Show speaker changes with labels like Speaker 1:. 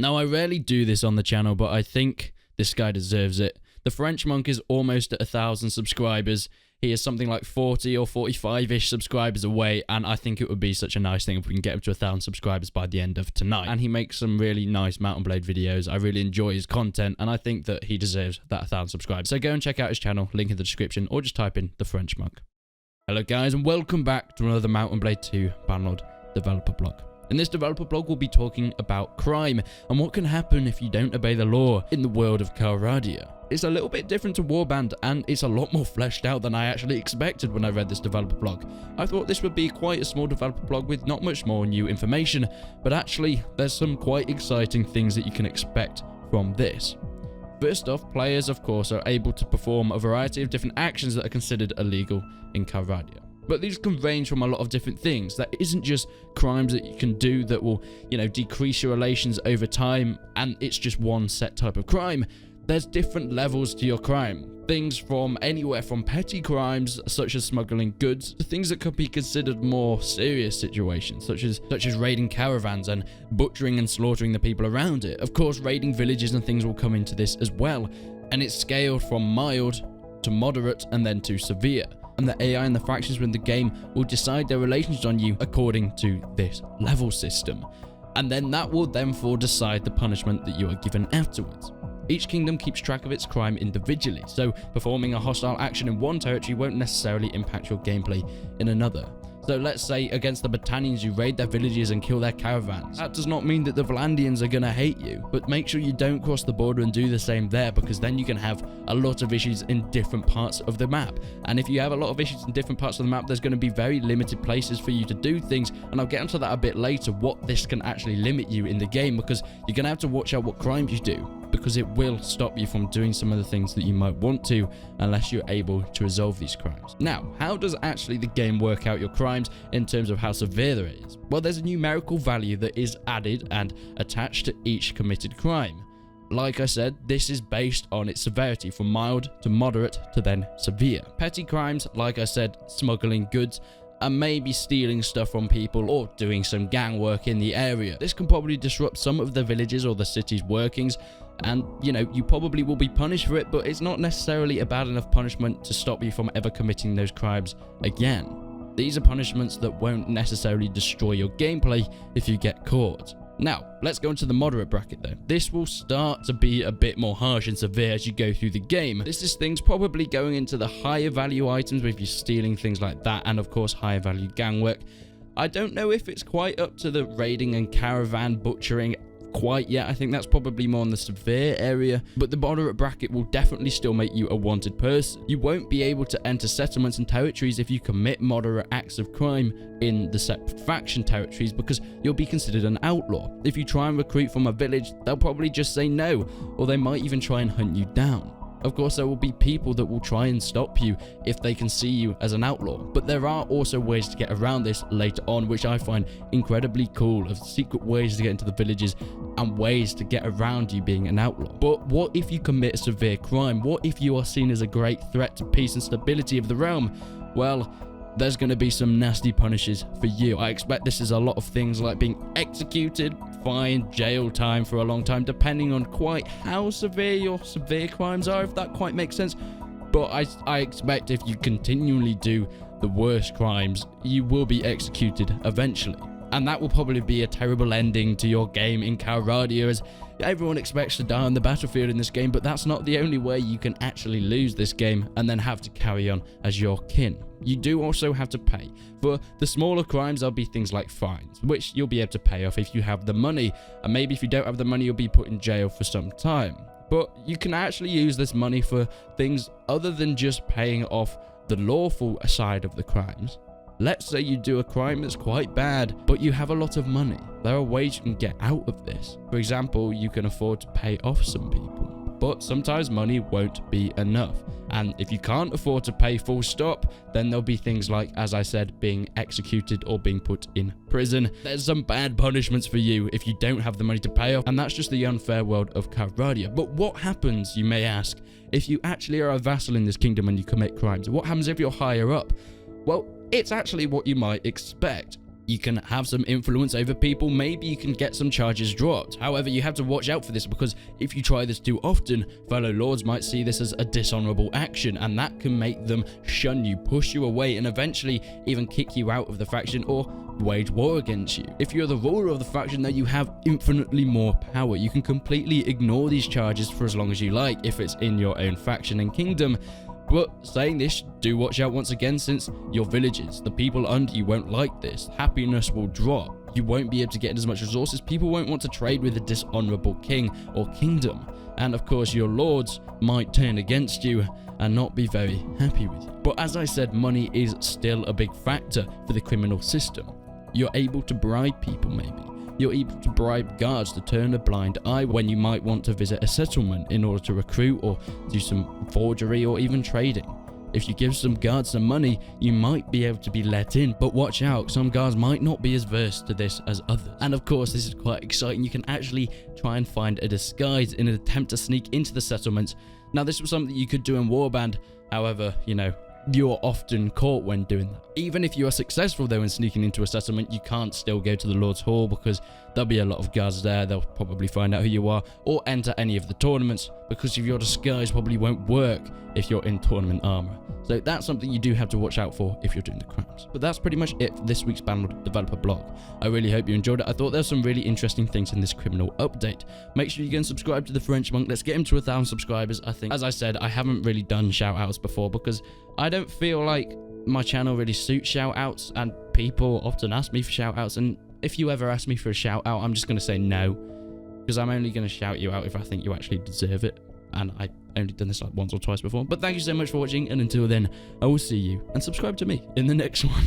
Speaker 1: Now, I rarely do this on the channel, but I think this guy deserves it. The French monk is almost at 1,000 subscribers. He is something like 40 or 45-ish subscribers away, and I think it would be such a nice thing if we can get him to 1,000 subscribers by the end of tonight. And he makes some really nice Mount and Blade videos. I really enjoy his content, and I think that he deserves that 1,000 subscribers. So go and check out his channel, link in the description, or just type in the French monk. Hello guys, and welcome back to another Mount and Blade 2 Bannerlord developer blog. In this developer blog, we'll be talking about crime and what can happen if you don't obey the law in the world of Calradia. It's a little bit different to Warband, and it's a lot more fleshed out than I actually expected when I read this developer blog. I thought this would be quite a small developer blog with not much more new information, but actually there's some quite exciting things that you can expect from this. First off, players of course are able to perform a variety of different actions that are considered illegal in Calradia. But these can range from a lot of different things. That isn't just crimes that you can do that will, decrease your relations over time, and it's just one set type of crime. There's different levels to your crime. Things from anywhere from petty crimes, such as smuggling goods, to things that could be considered more serious situations, such as raiding caravans and butchering and slaughtering the people around it. Of course, raiding villages and things will come into this as well, and it's scaled from mild to moderate and then to severe. And the AI and the factions within the game will decide their relations on you according to this level system. And then that will therefore decide the punishment that you are given afterwards. Each kingdom keeps track of its crime individually, so performing a hostile action in one territory won't necessarily impact your gameplay in another. So let's say against the Battanians you raid their villages and kill their caravans. That does not mean that the Vlandians are gonna hate you, but make sure you don't cross the border and do the same there, because then you can have a lot of issues in different parts of the map. And if you have a lot of issues in different parts of the map, there's going to be very limited places for you to do things, and I'll get into that a bit later, what this can actually limit you in the game, because you're going to have to watch out what crimes you do, because it will stop you from doing some of the things that you might want to unless you're able to resolve these crimes. Now, how does actually the game work out your crimes in terms of how severe there is? Well, there's a numerical value that is added and attached to each committed crime. Like I said, this is based on its severity from mild to moderate to then severe. Petty crimes, like I said, smuggling goods, and maybe stealing stuff from people or doing some gang work in the area. This can probably disrupt some of the villages or the city's workings, and you probably will be punished for it, but it's not necessarily a bad enough punishment to stop you from ever committing those crimes again. These are punishments that won't necessarily destroy your gameplay if you get caught. Now, let's go into the moderate bracket though. This will start to be a bit more harsh and severe as you go through the game. This is things probably going into the higher value items if you're stealing things like that, and of course higher value gang work. I don't know if it's quite up to the raiding and caravan butchering quite yet. I think that's probably more in the severe area, but the moderate bracket will definitely still make you a wanted person. You won't be able to enter settlements and territories if you commit moderate acts of crime in the separate faction territories, because you'll be considered an outlaw. If you try and recruit from a village, they'll probably just say no, or they might even try and hunt you down. Of course, there will be people that will try and stop you if they can see you as an outlaw, but there are also ways to get around this later on, which I find incredibly cool, of secret ways to get into the villages and ways to get around you being an outlaw. But what if you commit a severe crime? What if you are seen as a great threat to peace and stability of the realm? Well, there's going to be some nasty punishes for you. I expect this is a lot of things like being executed, fined, jail time for a long time, depending on quite how severe your severe crimes are, if that quite makes sense. But I expect if you continually do the worst crimes, you will be executed eventually. And that will probably be a terrible ending to your game in Calradia, as everyone expects to die on the battlefield in this game, but that's not the only way you can actually lose this game and then have to carry on as your kin. You do also have to pay. For the smaller crimes, there'll be things like fines, which you'll be able to pay off if you have the money, and maybe if you don't have the money, you'll be put in jail for some time. But you can actually use this money for things other than just paying off the lawful side of the crimes. Let's say you do a crime that's quite bad, but you have a lot of money. There are ways you can get out of this. For example, you can afford to pay off some people. But sometimes money won't be enough. And if you can't afford to pay full stop, then there'll be things like, as I said, being executed or being put in prison. There's some bad punishments for you if you don't have the money to pay off, and that's just the unfair world of Calradia. But what happens, you may ask, if you actually are a vassal in this kingdom and you commit crimes? What happens if you're higher up? Well, it's actually what you might expect. you can have some influence over people, maybe you can get some charges dropped. However, you have to watch out for this, because if you try this too often, fellow lords might see this as a dishonorable action, and that can make them shun you, push you away, and eventually even kick you out of the faction or wage war against you. If you're the ruler of the faction, then you have infinitely more power. You can completely ignore these charges for as long as you like if it's in your own faction and kingdom. But saying this, do watch out once again, since your villages, the people under you, won't like this. Happiness will drop. You won't be able to get as much resources. People won't want to trade with a dishonorable king or kingdom. And of course, your lords might turn against you and not be very happy with you. But as I said, money is still a big factor for the criminal system. You're able to bribe people, maybe. You're able to bribe guards to turn a blind eye when you might want to visit a settlement in order to recruit or do some forgery or even trading. If you give some guards some money, you might be able to be let in, but watch out, some guards might not be as versed to this as others. And of course, this is quite exciting. You can actually try and find a disguise in an attempt to sneak into the settlements. Now, this was something you could do in Warband, however, you're often caught when doing that. Even if you are successful though in sneaking into a settlement, you can't still go to the Lord's Hall, because there'll be a lot of guards there. They'll probably find out who you are, or enter any of the tournaments, because of your disguise probably won't work if you're in tournament armor. So that's something you do have to watch out for if you're doing the crimes. But that's pretty much it for this week's Bannerlord developer blog. I really hope you enjoyed it. I thought there's some really interesting things in this criminal update. Make sure you go and subscribe to the French Monk. Let's get him to 1,000 subscribers. I think, as I said, I haven't really done shout outs before, because I don't feel like my channel really suits shout outs, and people often ask me for shout outs, and if you ever ask me for a shout out, I'm just going to say no, because I'm only going to shout you out if I think you actually deserve it, and I've only done this like once or twice before. But thank you so much for watching, and until then, I will see you, and subscribe to me in the next one.